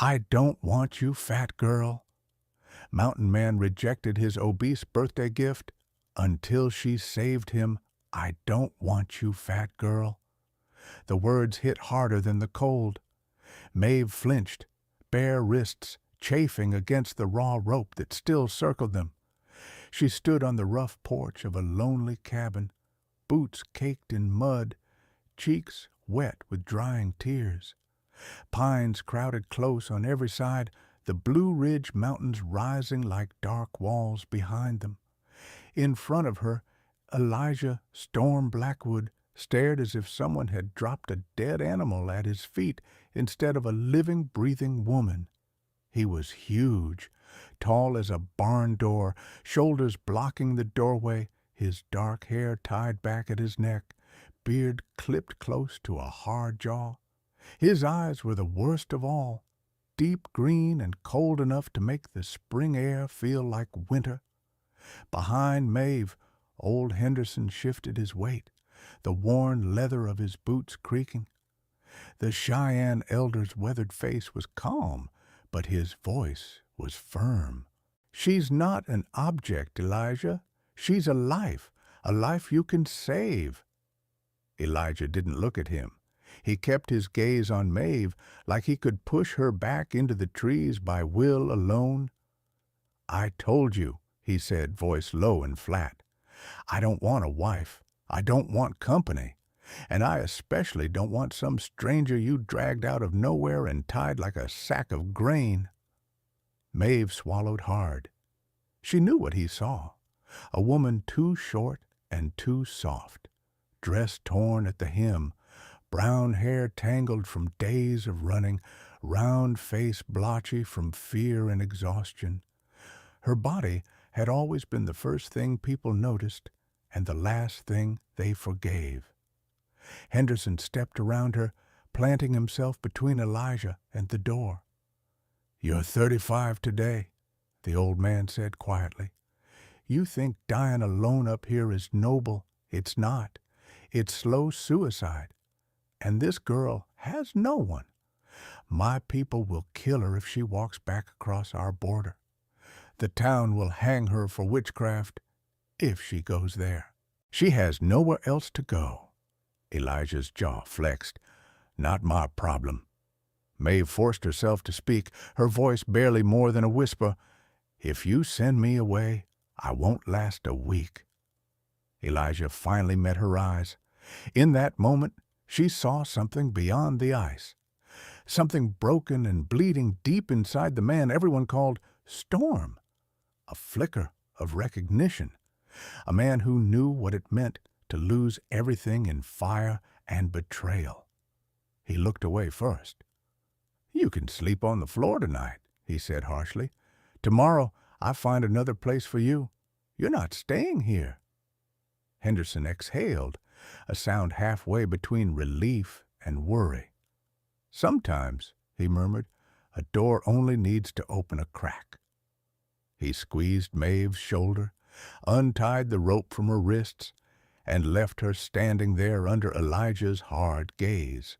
"I don't want you, fat girl." Mountain Man rejected his obese birthday gift until she saved him. "I don't want you, fat girl." The words hit harder than the cold. Maeve flinched, bare wrists chafing against the raw rope that still circled them. She stood on the rough porch of a lonely cabin, boots caked in mud, cheeks wet with drying tears. Pines crowded close on every side, the Blue Ridge Mountains rising like dark walls behind them. In front of her, Elijah Storm Blackwood stared as if someone had dropped a dead animal at his feet instead of a living, breathing woman. He was huge, tall as a barn door, shoulders blocking the doorway, his dark hair tied back at his neck, beard clipped close to a hard jaw. His eyes were the worst of all, deep green and cold enough to make the spring air feel like winter. Behind Maeve, old Henderson shifted his weight, the worn leather of his boots creaking. The Cheyenne elder's weathered face was calm, but his voice was firm. "She's not an object, Elijah. She's a life you can save." Elijah didn't look at him. He kept his gaze on Maeve, like he could push her back into the trees by will alone. "I told you," he said, voice low and flat. "I don't want a wife. I don't want company. And I especially don't want some stranger you dragged out of nowhere and tied like a sack of grain." Maeve swallowed hard. She knew what he saw. A woman too short and too soft, dress torn at the hem, brown hair tangled from days of running, round face blotchy from fear and exhaustion. Her body had always been the first thing people noticed and the last thing they forgave. Henderson stepped around her, planting himself between Elijah and the door. "You're 35 today," the old man said quietly. "You think dying alone up here is noble. It's not. It's slow suicide. And this girl has no one. My people will kill her if she walks back across our border. The town will hang her for witchcraft if she goes there. She has nowhere else to go." Elijah's jaw flexed. "Not my problem." Maeve forced herself to speak, her voice barely more than a whisper. "If you send me away, I won't last a week." Elijah finally met her eyes. In that moment, she saw something beyond the ice. Something broken and bleeding deep inside the man everyone called Storm. A flicker of recognition. A man who knew what it meant to lose everything in fire and betrayal. He looked away first. "You can sleep on the floor tonight," he said harshly. "Tomorrow I find another place for you. You're not staying here." Henderson exhaled, a sound halfway between relief and worry. "Sometimes," he murmured, "a door only needs to open a crack." He squeezed Maeve's shoulder, untied the rope from her wrists, and left her standing there under Elijah's hard gaze.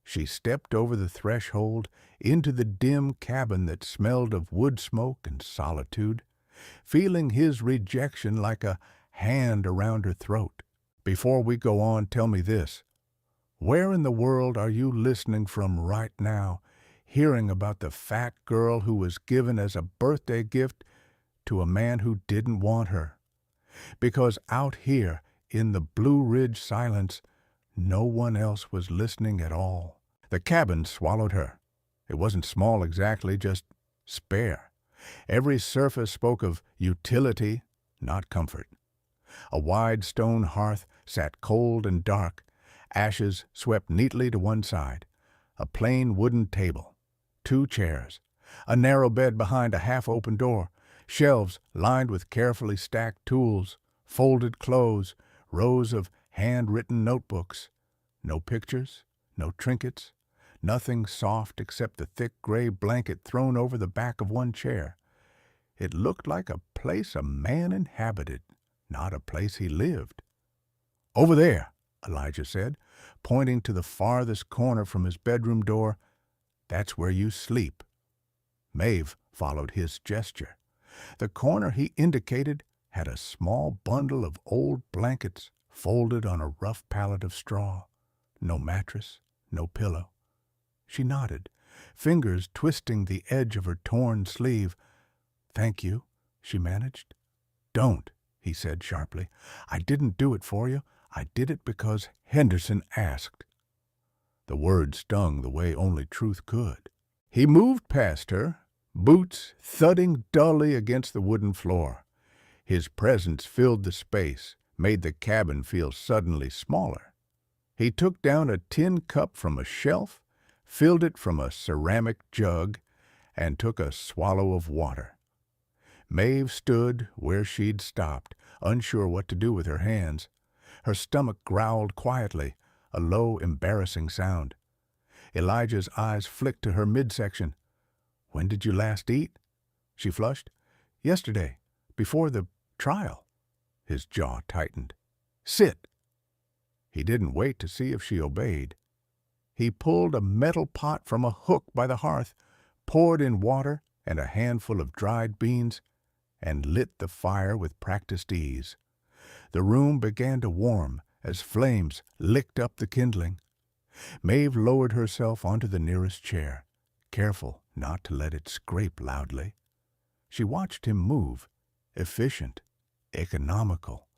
She stepped over the threshold into the dim cabin that smelled of wood smoke and solitude, feeling his rejection like a hand around her throat. "Before we go on, tell me this. Where in the world are you listening from right now, hearing about the fat girl who was given as a birthday gift to a man who didn't want her? Because out here in the Blue Ridge silence, no one else was listening at all." The cabin swallowed her. It wasn't small exactly, just spare. Every surface spoke of utility, not comfort. A wide stone hearth sat cold and dark, ashes swept neatly to one side, a plain wooden table, 2 chairs, a narrow bed behind a half-open door, shelves lined with carefully stacked tools, folded clothes, rows of handwritten notebooks. No pictures, no trinkets, nothing soft except the thick gray blanket thrown over the back of one chair. It looked like a place a man inhabited, not a place he lived. "Over there," Elijah said, pointing to the farthest corner from his bedroom door. That's where you sleep." Maeve followed his gesture. The corner he indicated had a small bundle of old blankets folded on a rough pallet of straw. No mattress, no pillow. She nodded, fingers twisting the edge of her torn sleeve. "Thank you," she managed. "Don't," he said sharply. "I didn't do it for you. I did it because Henderson asked." The words stung the way only truth could. He moved past her, boots thudding dully against the wooden floor. His presence filled the space, made the cabin feel suddenly smaller. He took down a tin cup from a shelf, filled it from a ceramic jug, and took a swallow of water. Maeve stood where she'd stopped, unsure what to do with her hands. Her stomach growled quietly, a low, embarrassing sound. Elijah's eyes flicked to her midsection. "When did you last eat?" She flushed. "Yesterday, before the trial." His jaw tightened. "Sit." He didn't wait to see if she obeyed. He pulled a metal pot from a hook by the hearth, poured in water and a handful of dried beans, and lit the fire with practiced ease. The room began to warm as flames licked up the kindling. Maeve lowered herself onto the nearest chair, careful not to let it scrape loudly. She watched him move, efficient, economical.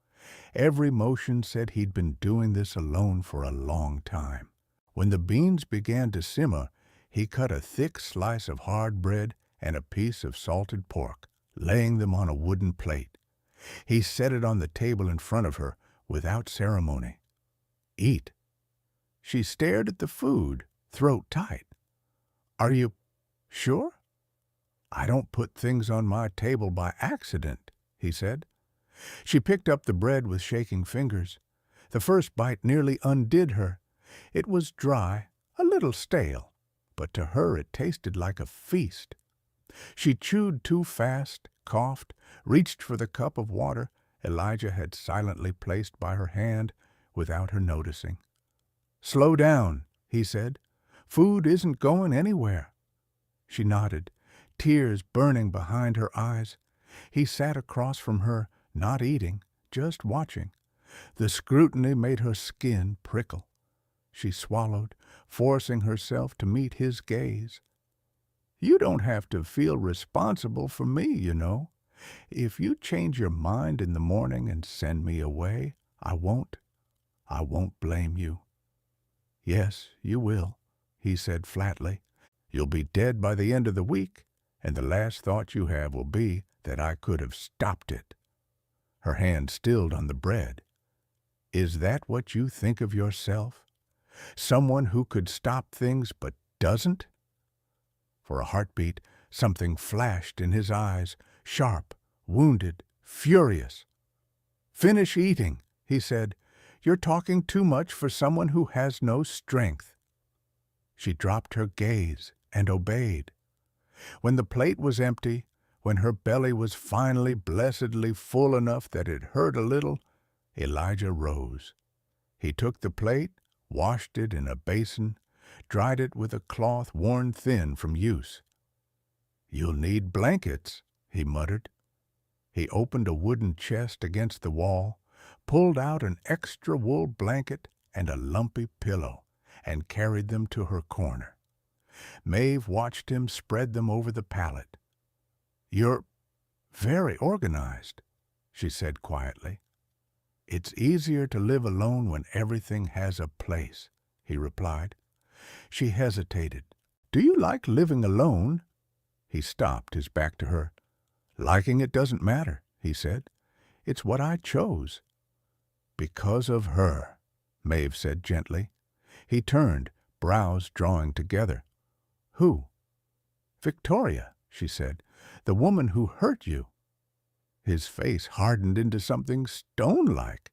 Every motion said he'd been doing this alone for a long time. When the beans began to simmer, he cut a thick slice of hard bread and a piece of salted pork, laying them on a wooden plate. He set it on the table in front of her without ceremony. "Eat." She stared at the food, throat tight. "Are you sure?" "I don't put things on my table by accident," he said. She picked up the bread with shaking fingers. The first bite nearly undid her. It was dry, a little stale, but to her it tasted like a feast. She chewed too fast, coughed, reached for the cup of water Elijah had silently placed by her hand without her noticing. "Slow down," he said. "Food isn't going anywhere." She nodded, tears burning behind her eyes. He sat across from her, not eating, just watching. The scrutiny made her skin prickle. She swallowed, forcing herself to meet his gaze. "You don't have to feel responsible for me, you know. If you change your mind in the morning and send me away, I won't blame you." "Yes, you will," he said flatly. "You'll be dead by the end of the week, and the last thought you have will be that I could have stopped it." Her hand stilled on the bread. "Is that what you think of yourself? Someone who could stop things but doesn't?" For a heartbeat, something flashed in his eyes, sharp, wounded, furious. "Finish eating," he said. "You're talking too much for someone who has no strength." She dropped her gaze and obeyed. When the plate was empty, when her belly was finally blessedly full enough that it hurt a little, Elijah rose. He took the plate, washed it in a basin, dried it with a cloth worn thin from use. "You'll need blankets," he muttered. He opened a wooden chest against the wall, pulled out an extra wool blanket and a lumpy pillow, and carried them to her corner. Maeve watched him spread them over the pallet. "You're very organized," she said quietly. "It's easier to live alone when everything has a place," he replied. She hesitated. "Do you like living alone?" He stopped, his back to her. "Liking it doesn't matter," he said. "It's what I chose." "Because of her," Maeve said gently. He turned, brows drawing together. "Who?" "Victoria," she said. "The woman who hurt you." His face hardened into something stone-like.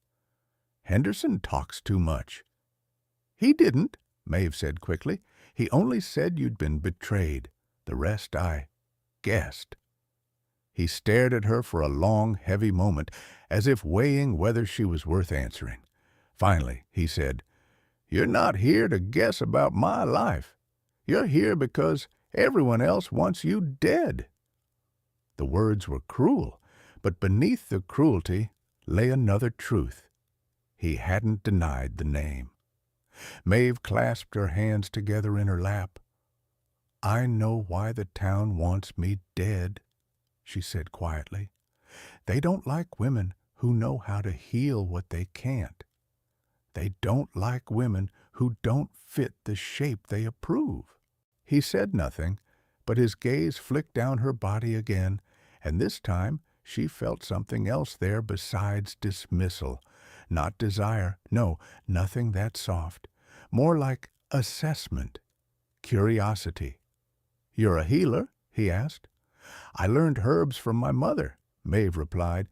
"Henderson talks too much." "He didn't," Maeve said quickly. "He only said you'd been betrayed. The rest I guessed." He stared at her for a long, heavy moment, as if weighing whether she was worth answering. Finally, he said, "You're not here to guess about my life. You're here because everyone else wants you dead." The words were cruel, but beneath the cruelty lay another truth. He hadn't denied the name. Maeve clasped her hands together in her lap. "I know why the town wants me dead," she said quietly. "They don't like women who know how to heal what they can't. They don't like women who don't fit the shape they approve." He said nothing, but his gaze flicked down her body again, and this time she felt something else there besides dismissal. Not desire, no, nothing that soft. More like assessment, curiosity. "You're a healer?" he asked. "I learned herbs from my mother," Maeve replied.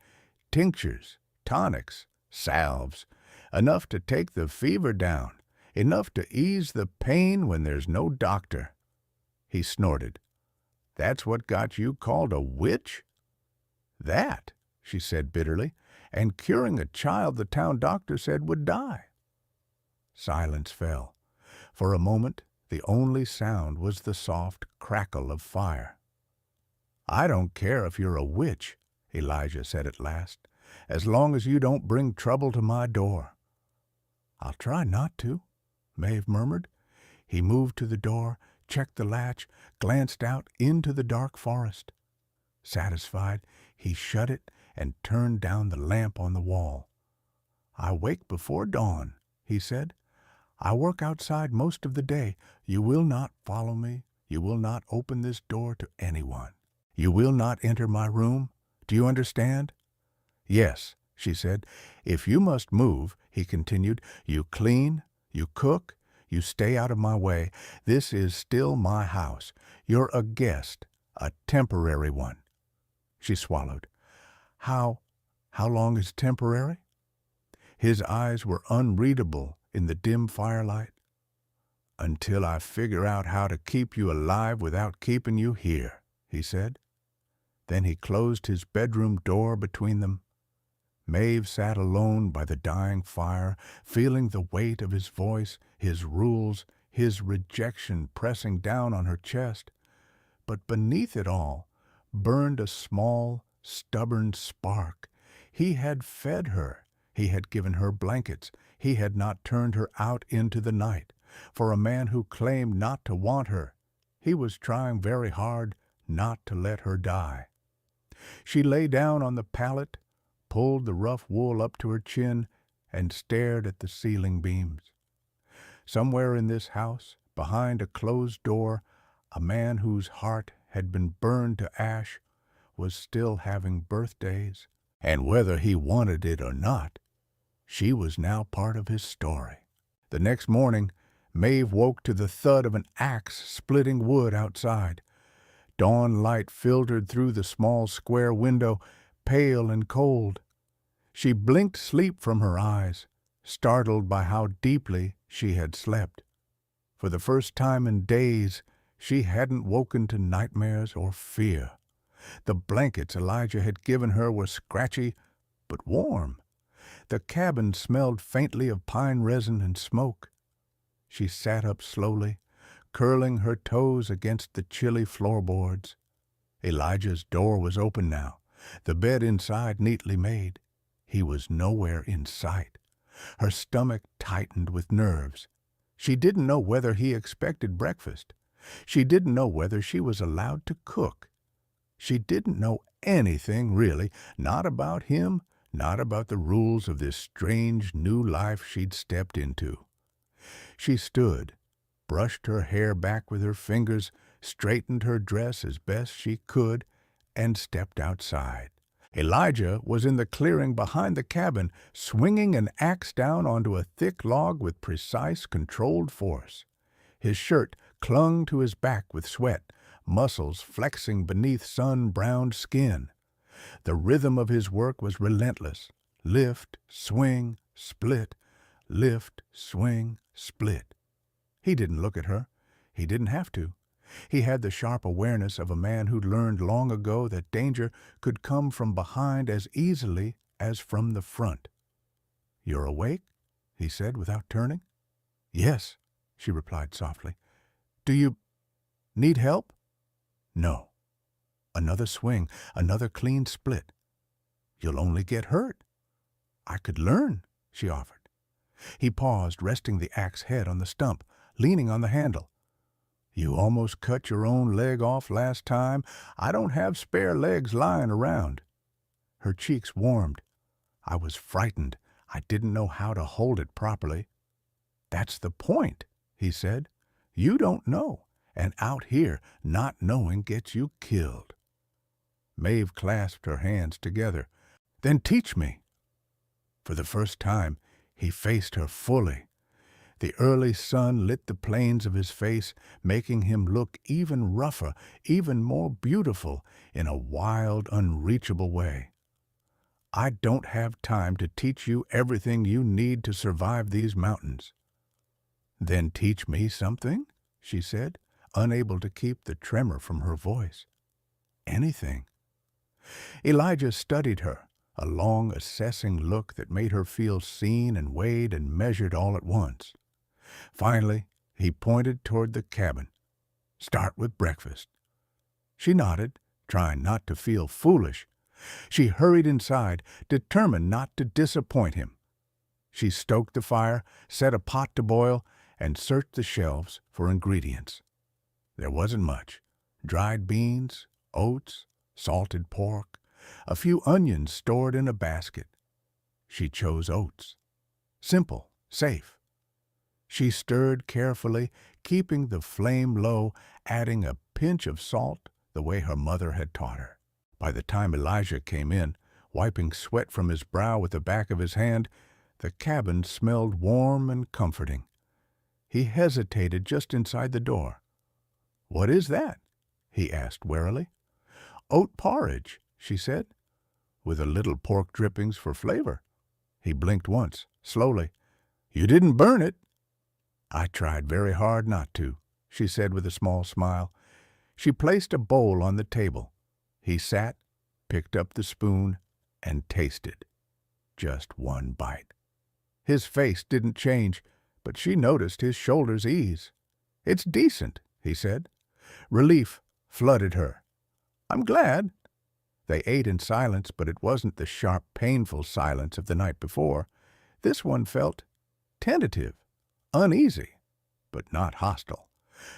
"Tinctures, tonics, salves, enough to take the fever down, enough to ease the pain when there's no doctor." He snorted. "That's what got you called a witch?" "That," she said bitterly, "and curing a child the town doctor said would die." Silence fell. For a moment, the only sound was the soft crackle of fire. "I don't care if you're a witch," Elijah said at last, "as long as you don't bring trouble to my door." "I'll try not to," Maeve murmured. He moved to the door, checked the latch, glanced out into the dark forest. Satisfied, he shut it and turned down the lamp on the wall. "I wake before dawn," he said. "I work outside most of the day. You will not follow me. You will not open this door to anyone. You will not enter my room. Do you understand?" "Yes," she said. "If you must move," he continued, "you clean, you cook, you stay out of my way. This is still my house. You're a guest, a temporary one." She swallowed. How long is temporary?" His eyes were unreadable in the dim firelight. "Until I figure out how to keep you alive without keeping you here," he said. Then he closed his bedroom door between them. Maeve sat alone by the dying fire, feeling the weight of his voice, his rules, his rejection pressing down on her chest. But beneath it all burned a small, stubborn spark. He had fed her. He had given her blankets. He had not turned her out into the night. For a man who claimed not to want her, he was trying very hard not to let her die. She lay down on the pallet, pulled the rough wool up to her chin, and stared at the ceiling beams. Somewhere in this house, behind a closed door, a man whose heart had been burned to ash was still having birthdays, and whether he wanted it or not, she was now part of his story. The next morning, Maeve woke to the thud of an axe splitting wood outside. Dawn light filtered through the small square window, pale and cold. She blinked sleep from her eyes, startled by how deeply she had slept. For the first time in days, she hadn't woken to nightmares or fear. The blankets Elijah had given her were scratchy, but warm. The cabin smelled faintly of pine resin and smoke. She sat up slowly, curling her toes against the chilly floorboards. Elijah's door was open now, the bed inside neatly made. He was nowhere in sight. Her stomach tightened with nerves. She didn't know whether he expected breakfast. She didn't know whether she was allowed to cook. She didn't know anything, really, not about him, not about the rules of this strange new life she'd stepped into. She stood, brushed her hair back with her fingers, straightened her dress as best she could, and stepped outside. Elijah was in the clearing behind the cabin, swinging an axe down onto a thick log with precise, controlled force. His shirt clung to his back with sweat, muscles flexing beneath sun-browned skin. The rhythm of his work was relentless. Lift, swing, split, lift, swing, split. He didn't look at her. He didn't have to. He had the sharp awareness of a man who'd learned long ago that danger could come from behind as easily as from the front. "You're awake?" he said without turning. "Yes," she replied softly. Do you need help? No. Another swing, another clean split. You'll only get hurt. I could learn, she offered. He paused, resting the axe head on the stump, leaning on the handle. You almost cut your own leg off last time. I don't have spare legs lying around. Her cheeks warmed. I was frightened. I didn't know how to hold it properly. That's the point, he said. You don't know, and out here, not knowing gets you killed. Maeve clasped her hands together. Then teach me. For the first time, he faced her fully. The early sun lit the planes of his face, making him look even rougher, even more beautiful, in a wild, unreachable way. I don't have time to teach you everything you need to survive these mountains. Then teach me something, she said, unable to keep the tremor from her voice. Anything. Elijah studied her, a long, assessing look that made her feel seen and weighed and measured all at once. Finally, he pointed toward the cabin. Start with breakfast. She nodded, trying not to feel foolish. She hurried inside, determined not to disappoint him. She stoked the fire, set a pot to boil, and searched the shelves for ingredients. There wasn't much. Dried beans, oats, salted pork, a few onions stored in a basket. She chose oats. Simple, safe. She stirred carefully, keeping the flame low, adding a pinch of salt the way her mother had taught her. By the time Elijah came in, wiping sweat from his brow with the back of his hand, the cabin smelled warm and comforting. He hesitated just inside the door. "What is that?" he asked warily. "Oat porridge," she said, "with a little pork drippings for flavor." He blinked once, slowly. "You didn't burn it." "I tried very hard not to," she said with a small smile. She placed a bowl on the table. He sat, picked up the spoon, and tasted. Just one bite. His face didn't change, but she noticed his shoulders ease. "It's decent," he said. Relief flooded her. "I'm glad." They ate in silence, but it wasn't the sharp, painful silence of the night before. This one felt tentative, uneasy, but not hostile.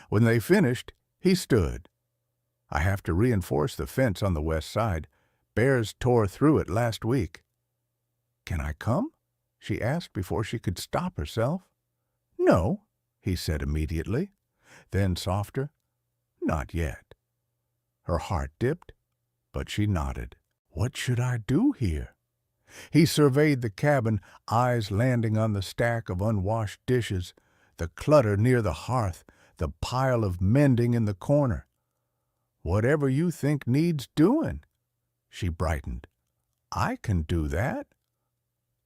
When they finished, he stood. "I have to reinforce the fence on the west side. Bears tore through it last week." "Can I come?" she asked before she could stop herself. "No," he said immediately. Then softer, "Not yet." Her heart dipped, but she nodded. "What should I do here?" He surveyed the cabin, eyes landing on the stack of unwashed dishes, the clutter near the hearth, the pile of mending in the corner. "Whatever you think needs doing." She brightened. "I can do that."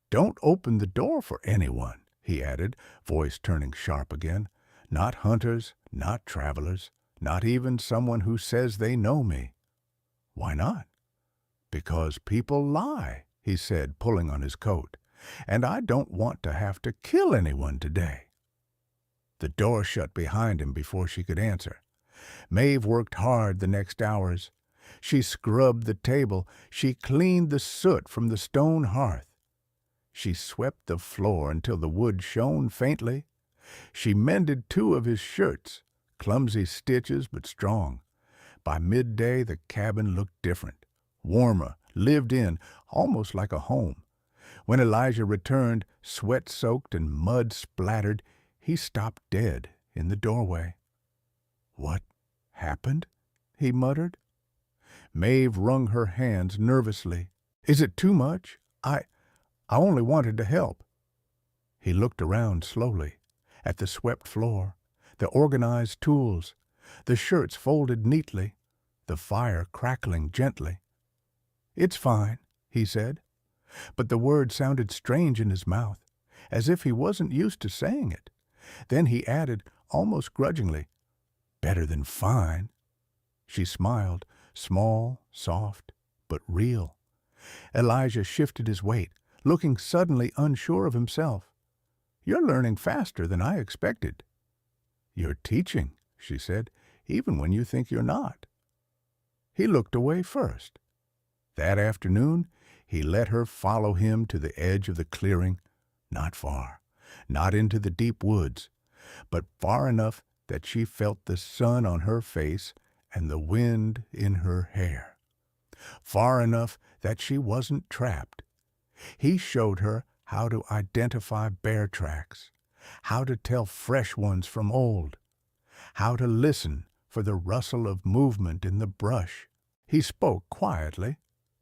"Don't open the door for anyone," he added, voice turning sharp again. "Not hunters, not travelers, not even someone who says they know me." "Why not?" "Because people lie," he said, pulling on his coat. "And I don't want to have to kill anyone today." The door shut behind him before she could answer. Maeve worked hard the next hours. She scrubbed the table. She cleaned the soot from the stone hearth. She swept the floor until the wood shone faintly. She mended 2 of his shirts, clumsy stitches but strong. By midday, the cabin looked different, warmer, lived in, almost like a home. When Elijah returned, sweat-soaked and mud-splattered, he stopped dead in the doorway. "What happened?" he muttered. Maeve wrung her hands nervously. "Is it too much? I only wanted to help." He looked around slowly, at the swept floor, the organized tools, the shirts folded neatly, the fire crackling gently. "It's fine," he said, but the word sounded strange in his mouth, as if he wasn't used to saying it. Then he added, almost grudgingly, "Better than fine." She smiled, small, soft, but real. Elijah shifted his weight, looking suddenly unsure of himself. "You're learning faster than I expected." "You're teaching," she said, "even when you think you're not." He looked away first. That afternoon, he let her follow him to the edge of the clearing, not far, not into the deep woods, but far enough that she felt the sun on her face and the wind in her hair. Far enough that she wasn't trapped. He showed her how to identify bear tracks, how to tell fresh ones from old, how to listen for the rustle of movement in the brush. He spoke quietly,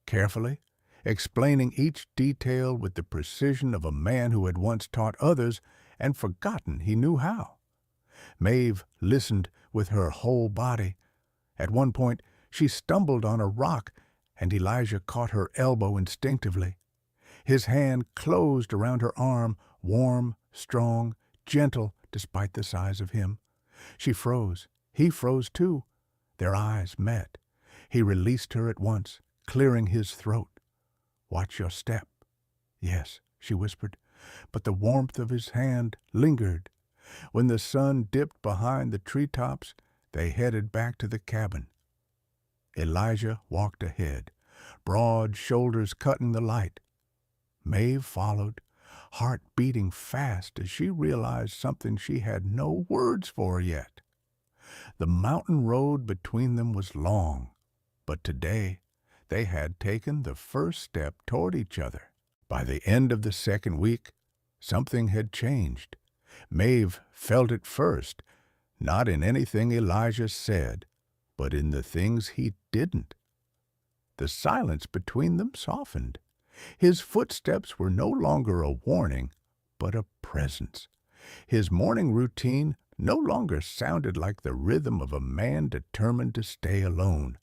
carefully, explaining each detail with the precision of a man who had once taught others and forgotten he knew how. Maeve listened with her whole body. At one point, she stumbled on a rock, and Elijah caught her elbow instinctively. His hand closed around her arm, warm, strong, gentle, despite the size of him. She froze. He froze too. Their eyes met. He released her at once, clearing his throat. "Watch your step." "Yes," she whispered, but the warmth of his hand lingered. When the sun dipped behind the treetops, they headed back to the cabin. Elijah walked ahead, broad shoulders cutting the light. Maeve followed, heart beating fast as she realized something she had no words for yet. The mountain road between them was long, but today they had taken the first step toward each other. By the end of the second week, something had changed. Maeve felt it first, not in anything Elijah said, but in the things he didn't. The silence between them softened. His footsteps were no longer a warning, but a presence. His morning routine no longer sounded like the rhythm of a man determined to stay alone.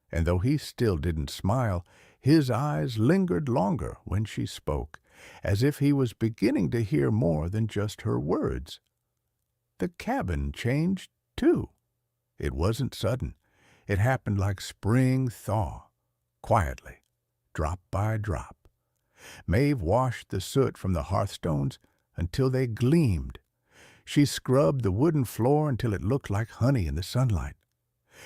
And though he still didn't smile, his eyes lingered longer when she spoke, as if he was beginning to hear more than just her words. The cabin changed, too. It wasn't sudden. It happened like spring thaw, quietly, drop by drop. Maeve washed the soot from the hearthstones until they gleamed. She scrubbed the wooden floor until it looked like honey in the sunlight.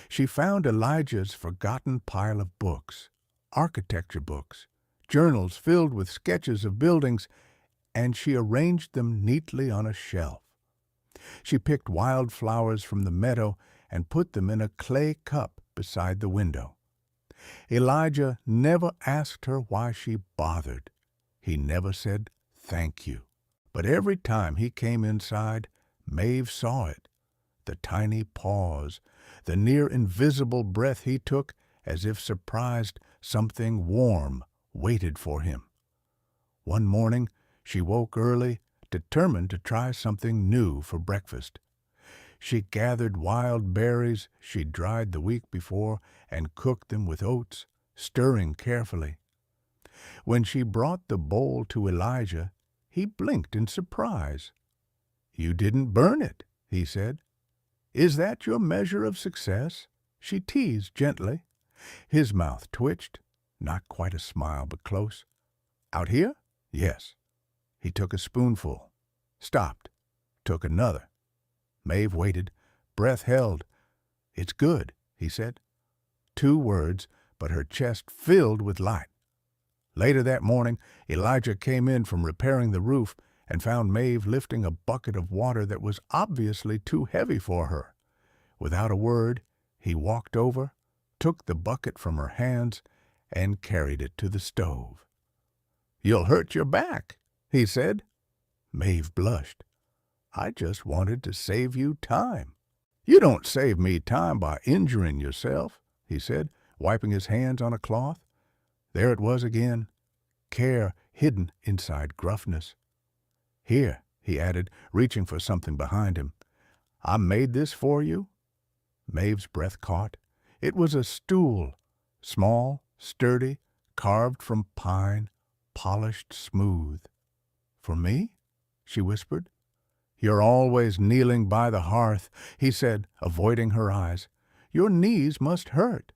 She found Elijah's forgotten pile of books, architecture books, journals filled with sketches of buildings, and she arranged them neatly on a shelf. She picked wildflowers from the meadow and put them in a clay cup beside the window. Elijah never asked her why she bothered. He never said thank you. But every time he came inside, Maeve saw it. The tiny pause, the near invisible breath he took, as if surprised something warm waited for him. One morning, she woke early, determined to try something new for breakfast. She gathered wild berries she'd dried the week before and cooked them with oats, stirring carefully. When she brought the bowl to Elijah, he blinked in surprise. "You didn't burn it," he said. "Is that your measure of success?" She teased gently. His mouth twitched, not quite a smile, but close. "Out here?" "Yes." He took a spoonful, stopped, took another. Maeve waited, breath held. "It's good," he said. 2 words, but her chest filled with light. Later that morning, Elijah came in from repairing the roof and found Maeve lifting a bucket of water that was obviously too heavy for her. Without a word, he walked over, took the bucket from her hands, and carried it to the stove. "You'll hurt your back," he said. Maeve blushed. "I just wanted to save you time." "You don't save me time by injuring yourself," he said, wiping his hands on a cloth. There it was again, care hidden inside gruffness. "Here," he added, reaching for something behind him. "I made this for you." Maeve's breath caught. It was a stool, small, sturdy, carved from pine, polished smooth. "For me?" she whispered. "You're always kneeling by the hearth," he said, avoiding her eyes. "Your knees must hurt."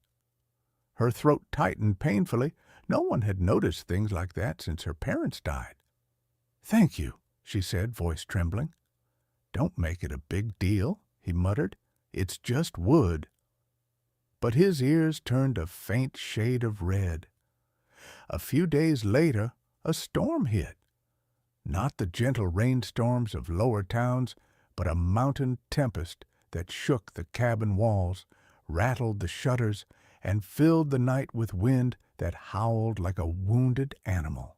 Her throat tightened painfully. No one had noticed things like that since her parents died. "Thank you," she said, voice trembling. "Don't make it a big deal," he muttered. It's just wood." But his ears turned a faint shade of red. A few days later, a storm hit. Not the gentle rainstorms of lower towns, but a mountain tempest that shook the cabin walls, rattled the shutters, and filled the night with wind that howled like a wounded animal.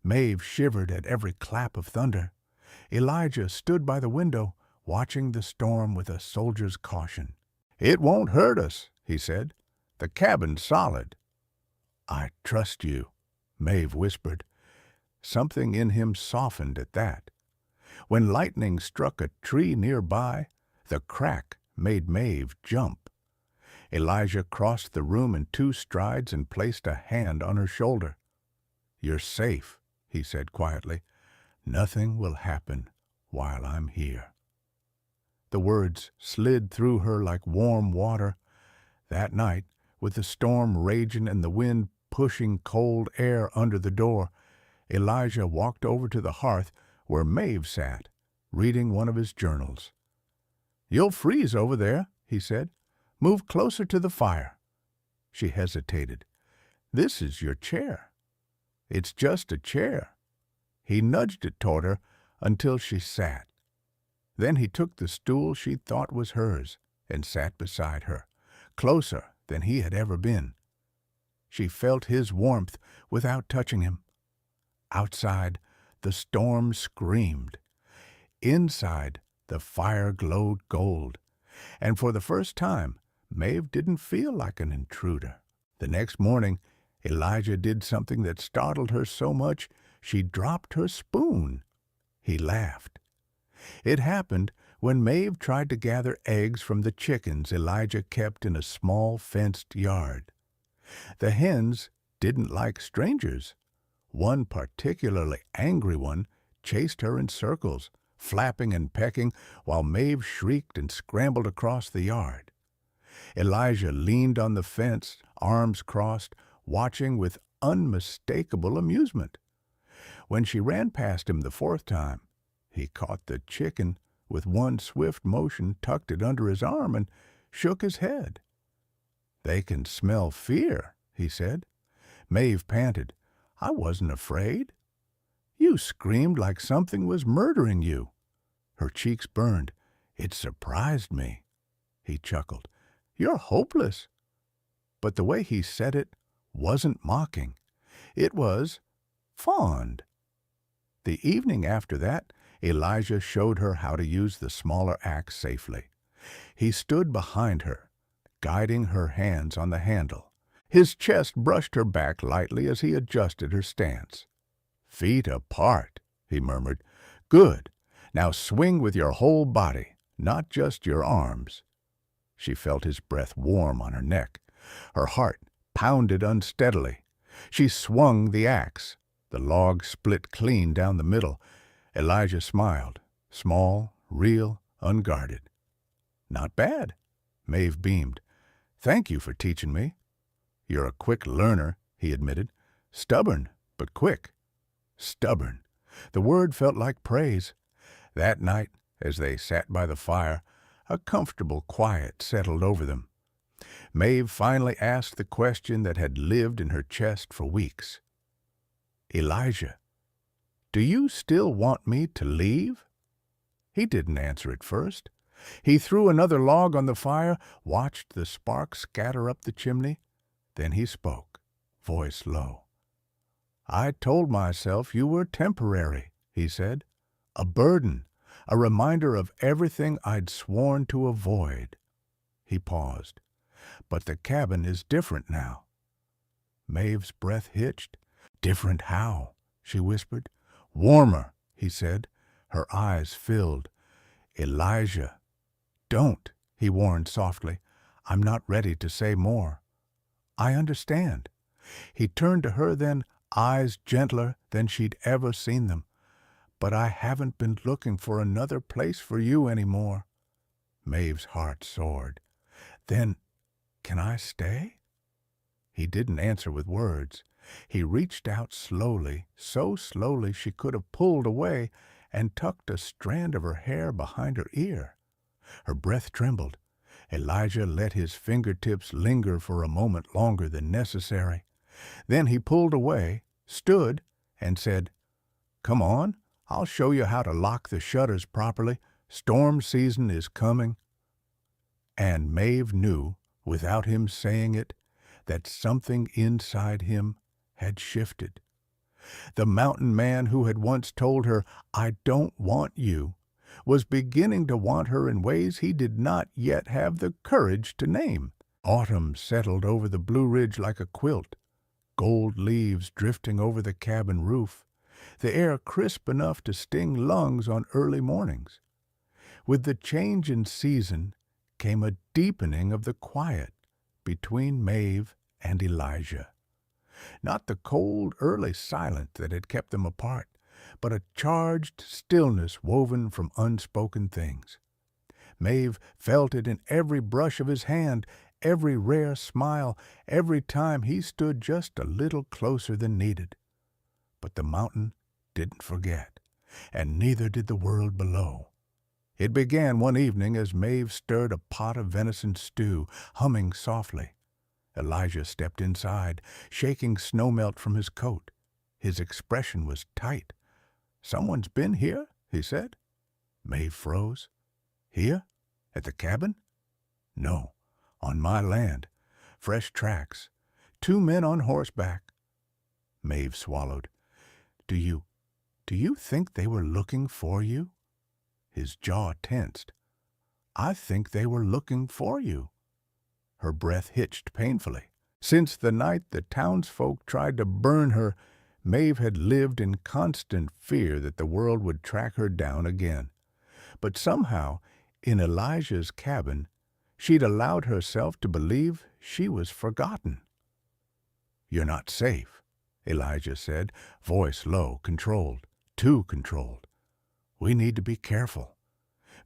Maeve shivered at every clap of thunder. Elijah stood by the window, watching the storm with a soldier's caution. "It won't hurt us," he said. "The cabin's solid." "I trust you," Maeve whispered. Something in him softened at that. When lightning struck a tree nearby, the crack made Maeve jump. Elijah crossed the room in 2 strides and placed a hand on her shoulder. "You're safe," he said quietly. "Nothing will happen while I'm here." The words slid through her like warm water. That night, with the storm raging and the wind pushing cold air under the door, Elijah walked over to the hearth where Maeve sat, reading one of his journals. "You'll freeze over there," he said. "Move closer to the fire." She hesitated. "This is your chair." "It's just a chair." He nudged it toward her until she sat. Then he took the stool she thought was hers and sat beside her, closer than he had ever been. She felt his warmth without touching him. Outside, the storm screamed. Inside, the fire glowed gold. And for the first time, Maeve didn't feel like an intruder. The next morning, Elijah did something that startled her so much she dropped her spoon. He laughed. It happened when Maeve tried to gather eggs from the chickens Elijah kept in a small fenced yard. The hens didn't like strangers. One particularly angry one chased her in circles, flapping and pecking, while Maeve shrieked and scrambled across the yard. Elijah leaned on the fence, arms crossed, watching with unmistakable amusement. When she ran past him the 4th time, he caught the chicken with one swift motion, tucked it under his arm, and shook his head. "They can smell fear," he said. Maeve panted. "I wasn't afraid." "You screamed like something was murdering you." Her cheeks burned. "It surprised me." He chuckled. "You're hopeless." But the way he said it wasn't mocking. It was fond. The evening after that, Elijah showed her how to use the smaller axe safely. He stood behind her, guiding her hands on the handle. His chest brushed her back lightly as he adjusted her stance. "Feet apart," he murmured. "Good. Now swing with your whole body, not just your arms." She felt his breath warm on her neck. Her heart pounded unsteadily. She swung the axe. The log split clean down the middle. Elijah smiled, small, real, unguarded. "Not bad." Maeve beamed. "Thank you for teaching me." "You're a quick learner," he admitted. "Stubborn, but quick." Stubborn. The word felt like praise. That night, as they sat by the fire, a comfortable quiet settled over them. Maeve finally asked the question that had lived in her chest for weeks. "Elijah, do you still want me to leave?" He didn't answer at first. He threw another log on the fire, watched the sparks scatter up the chimney. Then he spoke, voice low. "I told myself you were temporary," he said. "A burden, a reminder of everything I'd sworn to avoid." He paused. "But the cabin is different now." Maeve's breath hitched. "Different how?" she whispered. "Warmer," he said. Her eyes filled. "Elijah." "Don't," he warned softly. "I'm not ready to say more." "I understand." He turned to her then, eyes gentler than she'd ever seen them. "But I haven't been looking for another place for you anymore." Maeve's heart soared. "Then, can I stay?" He didn't answer with words. He reached out slowly, so slowly she could have pulled away, and tucked a strand of her hair behind her ear. Her breath trembled. Elijah let his fingertips linger for a moment longer than necessary. Then he pulled away, stood, and said, "Come on, I'll show you how to lock the shutters properly. Storm season is coming." And Maeve knew, without him saying it, that something inside him had shifted. The mountain man who had once told her, "I don't want you," was beginning to want her in ways he did not yet have the courage to name. Autumn settled over the Blue Ridge like a quilt, gold leaves drifting over the cabin roof, the air crisp enough to sting lungs on early mornings. With the change in season came a deepening of the quiet between Maeve and Elijah. Not the cold, early silence that had kept them apart, but a charged stillness woven from unspoken things. Maeve felt it in every brush of his hand, every rare smile, every time he stood just a little closer than needed. But the mountain didn't forget, and neither did the world below. It began one evening as Maeve stirred a pot of venison stew, humming softly. Elijah stepped inside, shaking snowmelt from his coat. His expression was tight. "Someone's been here?" he said. Maeve froze. "Here? At the cabin?" "No, on my land. Fresh tracks. 2 men on horseback." Maeve swallowed. Do you think they were looking for you?" His jaw tensed. "I think they were looking for you." Her breath hitched painfully. Since the night the townsfolk tried to burn her, Maeve had lived in constant fear that the world would track her down again. But somehow, in Elijah's cabin, she'd allowed herself to believe she was forgotten. "You're not safe," Elijah said, voice low, controlled, too controlled. "We need to be careful."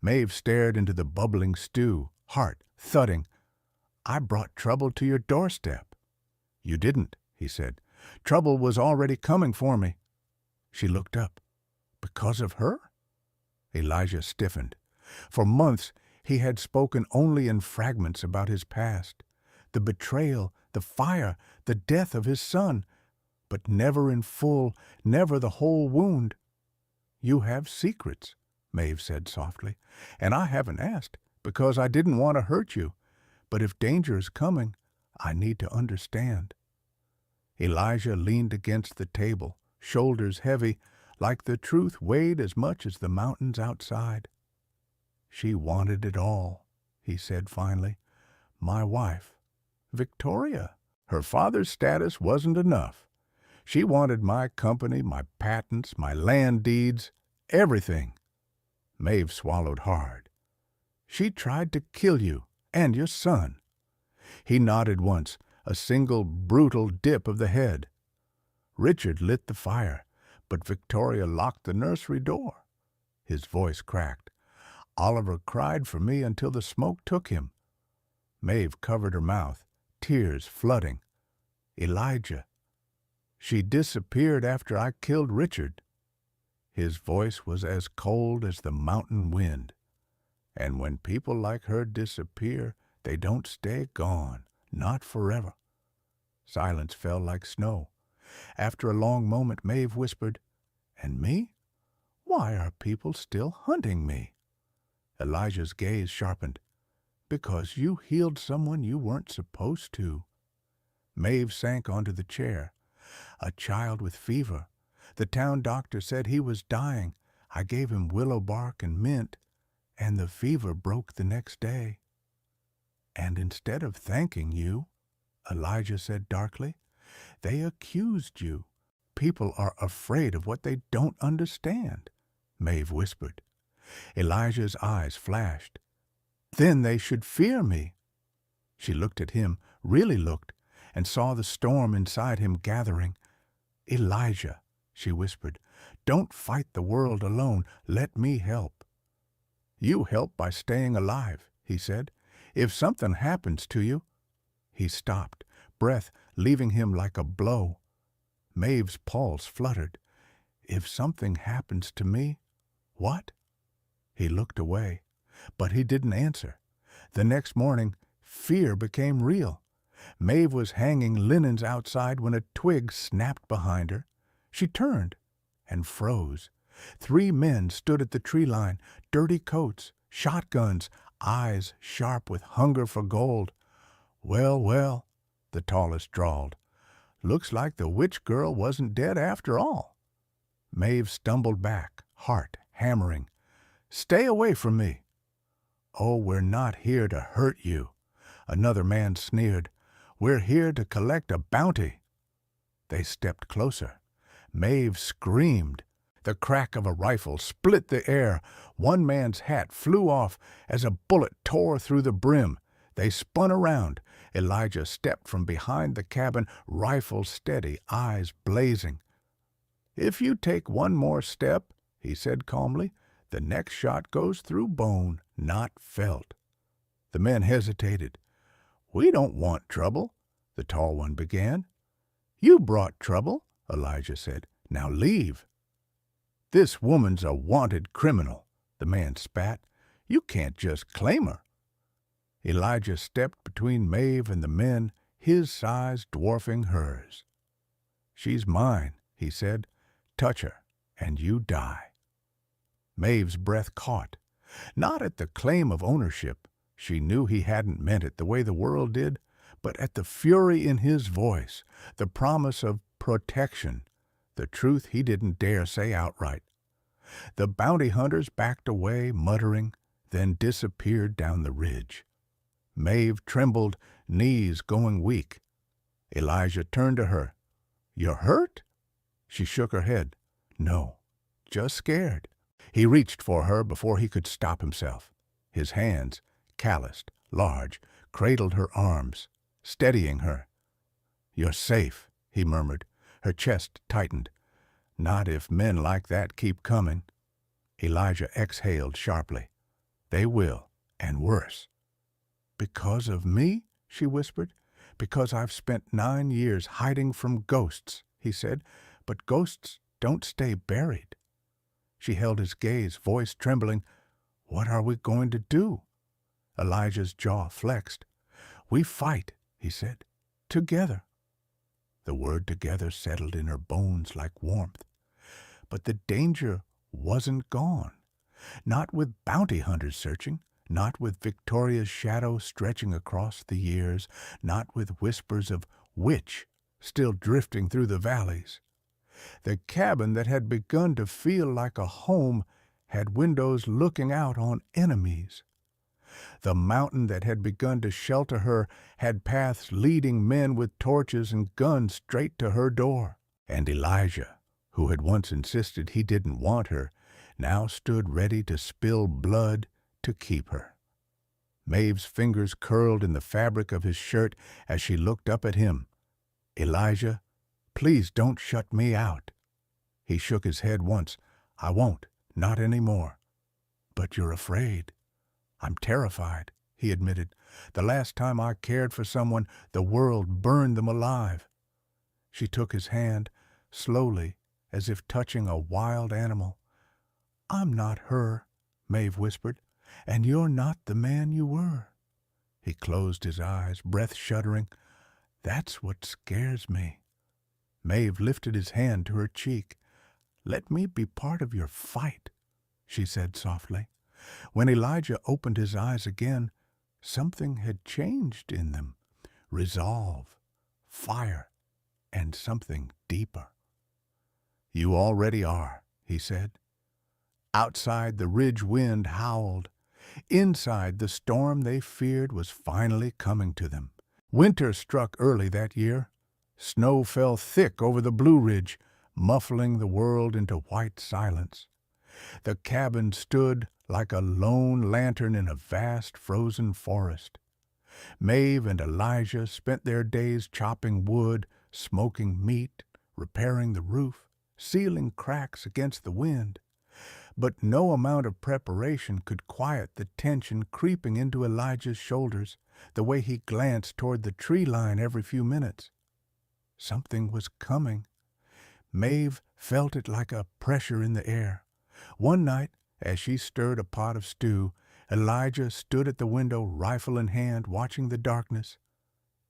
Maeve stared into the bubbling stew, heart thudding. "I brought trouble to your doorstep." "You didn't," he said. "Trouble was already coming for me." She looked up. "Because of her?" Elijah stiffened. For months he had spoken only in fragments about his past, the betrayal, the fire, the death of his son, but never in full, never the whole wound. "You have secrets," Maeve said softly, "and I haven't asked because I didn't want to hurt you. But if danger is coming, I need to understand." Elijah leaned against the table, shoulders heavy, like the truth weighed as much as the mountains outside. "She wanted it all," he said finally. "My wife, Victoria. Her father's status wasn't enough. She wanted my company, my patents, my land deeds, everything." Maeve swallowed hard. "She tried to kill you and your son." He nodded once, a single brutal dip of the head. "Richard lit the fire, but Victoria locked the nursery door." His voice cracked. "Oliver cried for me until the smoke took him." Maeve covered her mouth, tears flooding. "Elijah, she disappeared after I killed Richard." His voice was as cold as the mountain wind. "And when people like her disappear, they don't stay gone, not forever." Silence fell like snow. After a long moment, Maeve whispered, "And me? Why are people still hunting me?" Elijah's gaze sharpened. "Because you healed someone you weren't supposed to." Maeve sank onto the chair. "A child with fever. The town doctor said he was dying. I gave him willow bark and mint, and the fever broke the next day." "And instead of thanking you," Elijah said darkly, "they accused you." "People are afraid of what they don't understand," Maeve whispered. Elijah's eyes flashed. "Then they should fear me." She looked at him, really looked, and saw the storm inside him gathering. "Elijah," she whispered, "don't fight the world alone. Let me help." "You help by staying alive," he said. "If something happens to you—" He stopped, breath leaving him like a blow. Maeve's pulse fluttered. "If something happens to me, what?" He looked away. But he didn't answer. The next morning, fear became real. Maeve was hanging linens outside when a twig snapped behind her. She turned and froze. 3 men stood at the tree line, dirty coats, shotguns, eyes sharp with hunger for gold. "Well, well," the tallest drawled. "Looks like the witch girl wasn't dead after all." Maeve stumbled back, heart hammering. "Stay away from me." "Oh, we're not here to hurt you," another man sneered. "We're here to collect a bounty." They stepped closer. Maeve screamed. The crack of a rifle split the air. One man's hat flew off as a bullet tore through the brim. They spun around. Elijah stepped from behind the cabin, rifle steady, eyes blazing. "If you take one more step," he said calmly, "the next shot goes through bone, not felt." The men hesitated. "We don't want trouble," the tall one began. "You brought trouble," Elijah said. "Now leave." "This woman's a wanted criminal," the man spat. "You can't just claim her." Elijah stepped between Maeve and the men, his size dwarfing hers. "She's mine," he said. "Touch her, and you die." Maeve's breath caught. Not at the claim of ownership. She knew he hadn't meant it the way the world did, but at the fury in his voice, the promise of protection, the truth he didn't dare say outright. The bounty hunters backed away, muttering, then disappeared down the ridge. Maeve trembled, knees going weak. Elijah turned to her. "You're hurt?" She shook her head. "No, just scared." He reached for her before he could stop himself. His hands, calloused, large, cradled her arms, steadying her. "You're safe," he murmured. Her chest tightened. "Not if men like that keep coming." Elijah exhaled sharply. "They will, and worse." "Because of me?" she whispered. "Because I've spent 9 years hiding from ghosts," he said. "But ghosts don't stay buried." She held his gaze, voice trembling. "What are we going to do?" Elijah's jaw flexed. "We fight," he said. "Together." The word together settled in her bones like warmth. But the danger wasn't gone. Not with bounty hunters searching, not with Victoria's shadow stretching across the years, not with whispers of witch still drifting through the valleys. The cabin that had begun to feel like a home had windows looking out on enemies. The mountain that had begun to shelter her had paths leading men with torches and guns straight to her door. And Elijah, who had once insisted he didn't want her, now stood ready to spill blood to keep her. Maeve's fingers curled in the fabric of his shirt as she looked up at him. "Elijah, please don't shut me out." He shook his head once. "I won't, not any more." "But you're afraid." "I'm terrified," he admitted. "The last time I cared for someone, the world burned them alive." She took his hand, slowly, as if touching a wild animal. "I'm not her," Maeve whispered, "and you're not the man you were." He closed his eyes, breath shuddering. "That's what scares me." Maeve lifted his hand to her cheek. "Let me be part of your fight," she said softly. When Elijah opened his eyes again, something had changed in them. Resolve, fire, and something deeper. "You already are," he said. Outside, the ridge wind howled. Inside, the storm they feared was finally coming to them. Winter struck early that year. Snow fell thick over the Blue Ridge, muffling the world into white silence. The cabin stood like a lone lantern in a vast frozen forest. Maeve and Elijah spent their days chopping wood, smoking meat, repairing the roof, sealing cracks against the wind. But no amount of preparation could quiet the tension creeping into Elijah's shoulders, the way he glanced toward the tree line every few minutes. Something was coming. Maeve felt it like a pressure in the air. One night, as she stirred a pot of stew, Elijah stood at the window, rifle in hand, watching the darkness.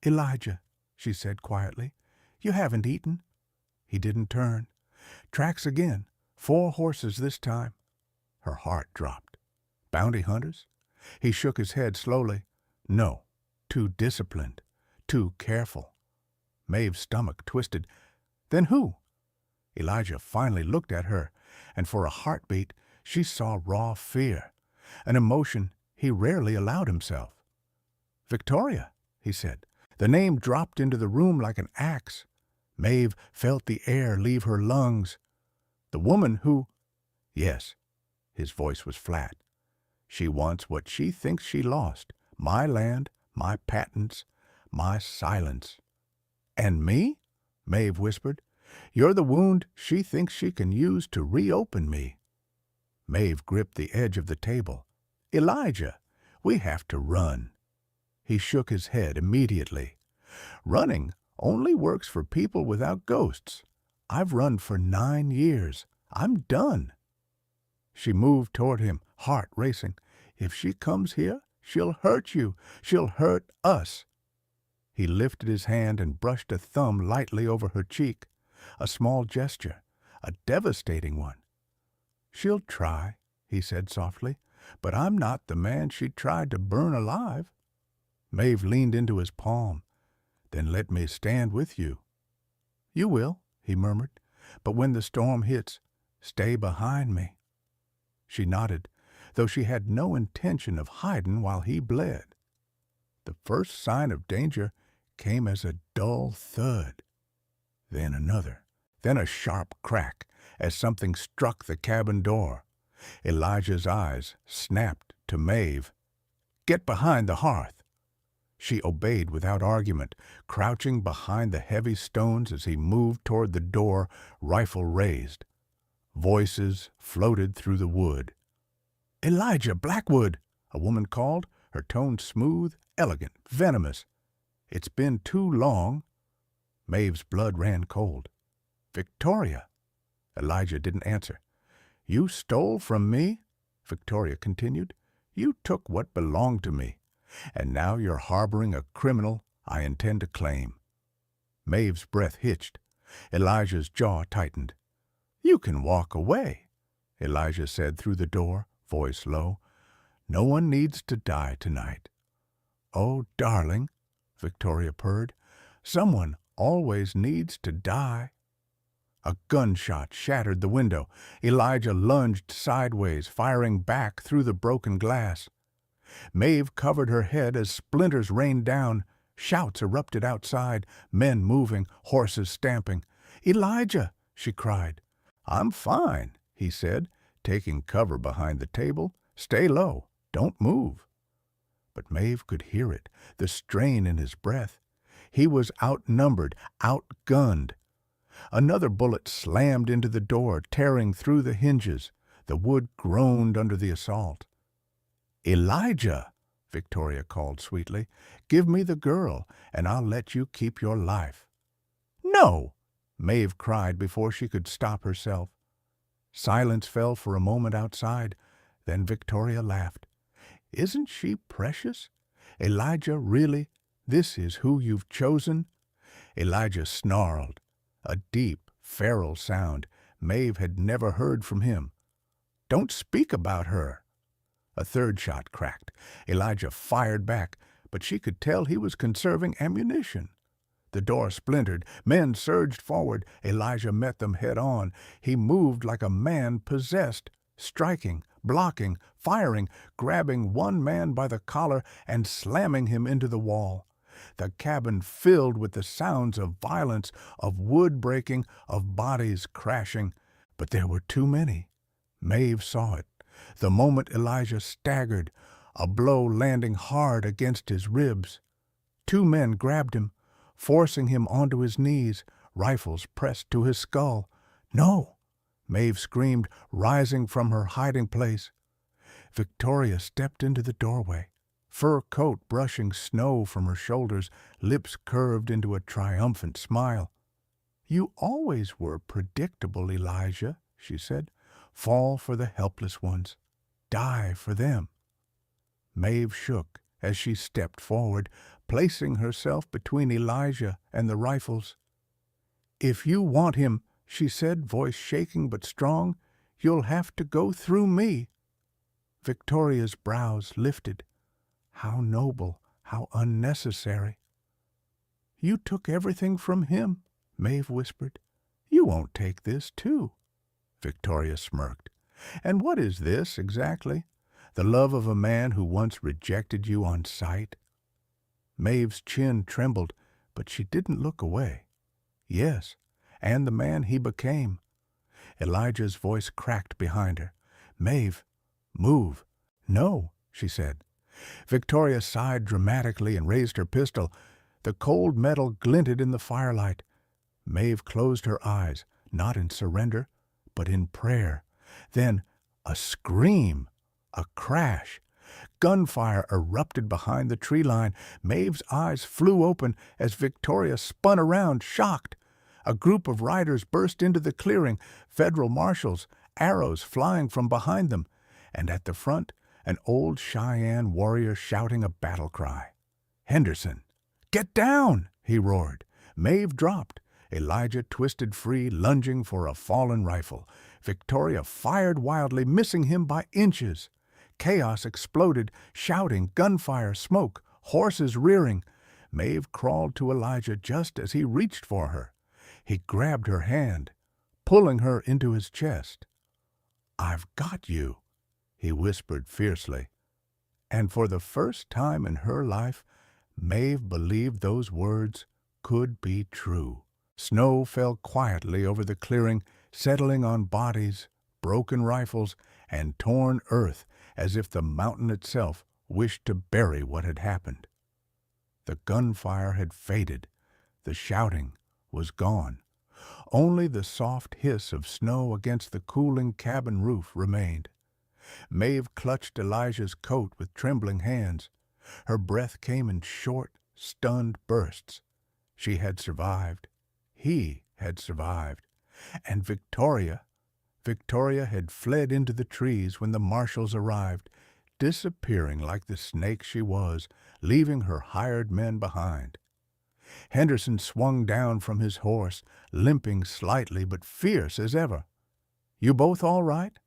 "Elijah," she said quietly, "you haven't eaten." He didn't turn. Tracks again. 4 horses this time. Her heart dropped. Bounty hunters? He shook his head slowly. No. Too disciplined. Too careful. Maeve's stomach twisted. Then who? Elijah finally looked at her, and for a heartbeat she saw raw fear, an emotion he rarely allowed himself. "Victoria," he said. The name dropped into the room like an axe. Maeve felt the air leave her lungs. "The woman who—" "Yes." His voice was flat. "She wants what she thinks she lost. My land, my patents, my silence." "And me?" Maeve whispered. "You're the wound she thinks she can use to reopen me." Maeve gripped the edge of the table. "Elijah, we have to run." He shook his head immediately. "Running only works for people without ghosts. I've run for 9 years. I'm done." She moved toward him, heart racing. "If she comes here, she'll hurt you. She'll hurt us." He lifted his hand and brushed a thumb lightly over her cheek. A small gesture, a devastating one. "She'll try," he said softly, "but I'm not the man she tried to burn alive." Maeve leaned into his palm. "Then let me stand with you." "You will," he murmured, "but when the storm hits, stay behind me." She nodded, though she had no intention of hiding while he bled. The first sign of danger came as a dull thud. Then another, then a sharp crack as something struck the cabin door. Elijah's eyes snapped to Maeve. "Get behind the hearth." She obeyed without argument, crouching behind the heavy stones as he moved toward the door, rifle raised. Voices floated through the wood. "Elijah Blackwood," a woman called, her tone smooth, elegant, venomous. "It's been too long." Maeve's blood ran cold. "Victoria." Elijah didn't answer. "You stole from me," Victoria continued. "You took what belonged to me, and now you're harboring a criminal I intend to claim." Maeve's breath hitched. Elijah's jaw tightened. "You can walk away," Elijah said through the door, voice low. "No one needs to die tonight." "Oh, darling," Victoria purred, "someone always needs to die." A gunshot shattered the window. Elijah lunged sideways, firing back through the broken glass. Maeve covered her head as splinters rained down. Shouts erupted outside, men moving, horses stamping. "Elijah!" she cried. "I'm fine," he said, taking cover behind the table. "Stay low. Don't move." But Maeve could hear it, the strain in his breath. He was outnumbered, outgunned. Another bullet slammed into the door, tearing through the hinges. The wood groaned under the assault. "Elijah," Victoria called sweetly, "give me the girl, and I'll let you keep your life." "No!" Maeve cried before she could stop herself. Silence fell for a moment outside. Then Victoria laughed. "Isn't she precious? Elijah, really, this is who you've chosen?" Elijah snarled, a deep, feral sound Maeve had never heard from him. "Don't speak about her." A third shot cracked. Elijah fired back, but she could tell he was conserving ammunition. The door splintered. Men surged forward. Elijah met them head on. He moved like a man possessed, striking, blocking, firing, grabbing one man by the collar and slamming him into the wall. The cabin filled with the sounds of violence, of wood breaking, of bodies crashing. But there were too many. Maeve saw it. The moment Elijah staggered, a blow landing hard against his ribs. 2 men grabbed him, forcing him onto his knees, rifles pressed to his skull. "No!" Maeve screamed, rising from her hiding place. Victoria stepped into the doorway, fur coat brushing snow from her shoulders, lips curved into a triumphant smile. "You always were predictable, Elijah," she said. "Fall for the helpless ones. Die for them." Maeve shook as she stepped forward, placing herself between Elijah and the rifles. "If you want him," she said, voice shaking but strong, "you'll have to go through me." Victoria's brows lifted. How noble, how unnecessary. "You took everything from him," Maeve whispered. "You won't take this, too." Victoria smirked. "And what is this, exactly? The love of a man who once rejected you on sight?" Maeve's chin trembled, but she didn't look away. "Yes, and the man he became." Elijah's voice cracked behind her. "Maeve, move." "No," she said. Victoria sighed dramatically and raised her pistol. The cold metal glinted in the firelight. Maeve closed her eyes, not in surrender, but in prayer. Then a scream, a crash. Gunfire erupted behind the tree line. Maeve's eyes flew open as Victoria spun around, shocked. A group of riders burst into the clearing, federal marshals, arrows flying from behind them, and at the front, an old Cheyenne warrior shouting a battle cry. "Henderson! Get down!" he roared. Maeve dropped. Elijah twisted free, lunging for a fallen rifle. Victoria fired wildly, missing him by inches. Chaos exploded, shouting, gunfire, smoke, horses rearing. Maeve crawled to Elijah just as he reached for her. He grabbed her hand, pulling her into his chest. "I've got you," he whispered fiercely. And for the first time in her life, Maeve believed those words could be true. Snow fell quietly over the clearing, settling on bodies, broken rifles, and torn earth, as if the mountain itself wished to bury what had happened. The gunfire had faded. The shouting was gone. Only the soft hiss of snow against the cooling cabin roof remained. Maeve clutched Elijah's coat with trembling hands. Her breath came in short, stunned bursts. She had survived. He had survived. And Victoria had fled into the trees when the marshals arrived, disappearing like the snake she was, leaving her hired men behind. Henderson swung down from his horse, limping slightly but fierce as ever. "You both all right?"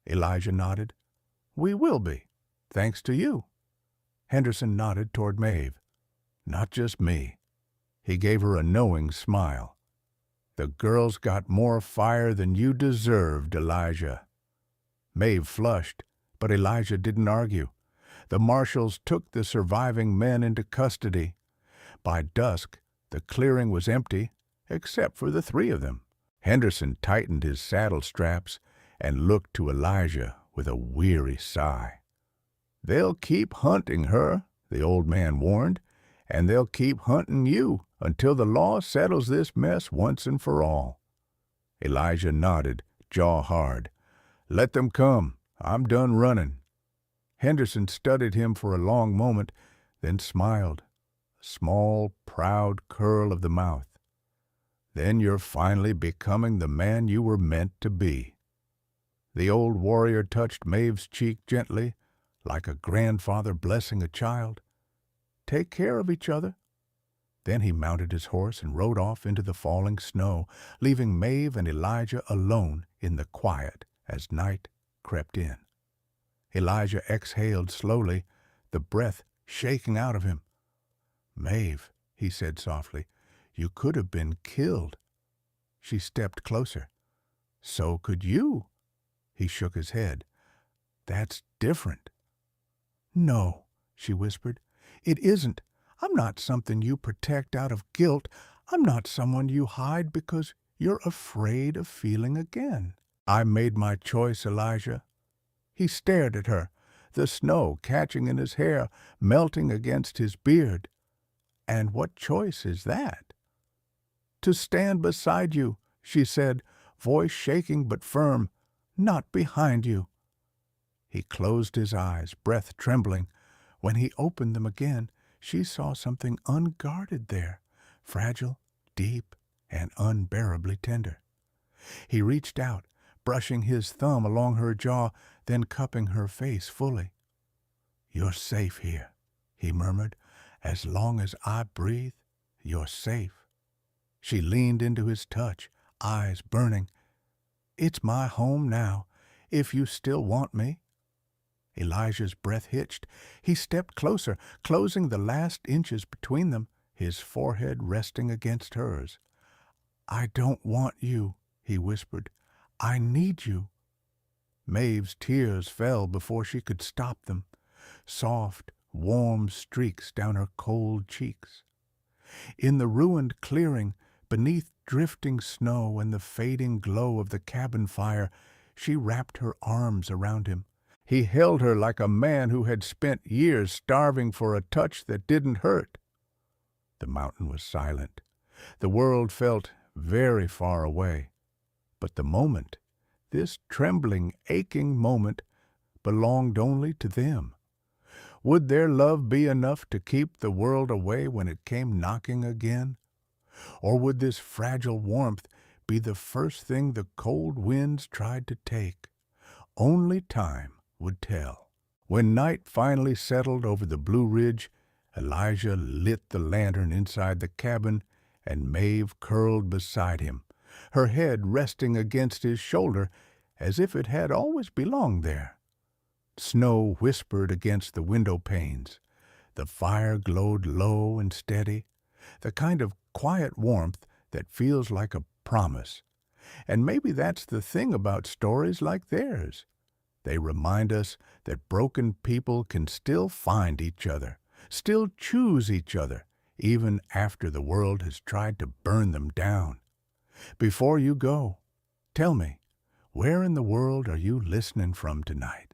Elijah nodded. "We will be, thanks to you." Henderson nodded toward Maeve. "Not just me." He gave her a knowing smile. "The girl's got more fire than you deserved, Elijah." Maeve flushed, but Elijah didn't argue. The marshals took the surviving men into custody. By dusk, the clearing was empty, except for the three of them. Henderson tightened his saddle straps and looked to Elijah with a weary sigh. "They'll keep hunting her," the old man warned, "and they'll keep hunting you until the law settles this mess once and for all." Elijah nodded, jaw hard. "Let them come. I'm done running." Henderson studied him for a long moment, then smiled, a small, proud curl of the mouth. "Then you're finally becoming the man you were meant to be." The old warrior touched Maeve's cheek gently, like a grandfather blessing a child. "Take care of each other." Then he mounted his horse and rode off into the falling snow, leaving Maeve and Elijah alone in the quiet as night crept in. Elijah exhaled slowly, the breath shaking out of him. "Maeve," he said softly, "you could have been killed." She stepped closer. "So could you." He shook his head. "That's different." "No," she whispered. "It isn't. I'm not something you protect out of guilt. I'm not someone you hide because you're afraid of feeling again. I made my choice, Elijah." He stared at her, the snow catching in his hair, melting against his beard. "And what choice is that?" "To stand beside you," she said, voice shaking but firm, "not behind you." He closed his eyes, breath trembling. When he opened them again, she saw something unguarded there, fragile, deep, and unbearably tender. He reached out, brushing his thumb along her jaw, then cupping her face fully. You're safe here, he murmured. As long as I breathe, you're safe. She leaned into his touch, eyes burning. It's my home now, if you still want me. Elijah's breath hitched. He stepped closer, closing the last inches between them, his forehead resting against hers. I don't want you, he whispered. I need you. Maeve's tears fell before she could stop them, soft, warm streaks down her cold cheeks. In the ruined clearing, beneath drifting snow and the fading glow of the cabin fire, she wrapped her arms around him. He held her like a man who had spent years starving for a touch that didn't hurt. The mountain was silent. The world felt very far away. But the moment, this trembling, aching moment, belonged only to them. Would their love be enough to keep the world away when it came knocking again? Or would this fragile warmth be the first thing the cold winds tried to take? Only time would tell. When night finally settled over the Blue Ridge, Elijah lit the lantern inside the cabin, and Maeve curled beside him, her head resting against his shoulder as if it had always belonged there. Snow whispered against the window panes. The fire glowed low and steady, the kind of quiet warmth that feels like a promise. And maybe that's the thing about stories like theirs. They remind us that broken people can still find each other, still choose each other, even after the world has tried to burn them down. Before you go, tell me, where in the world are you listening from tonight?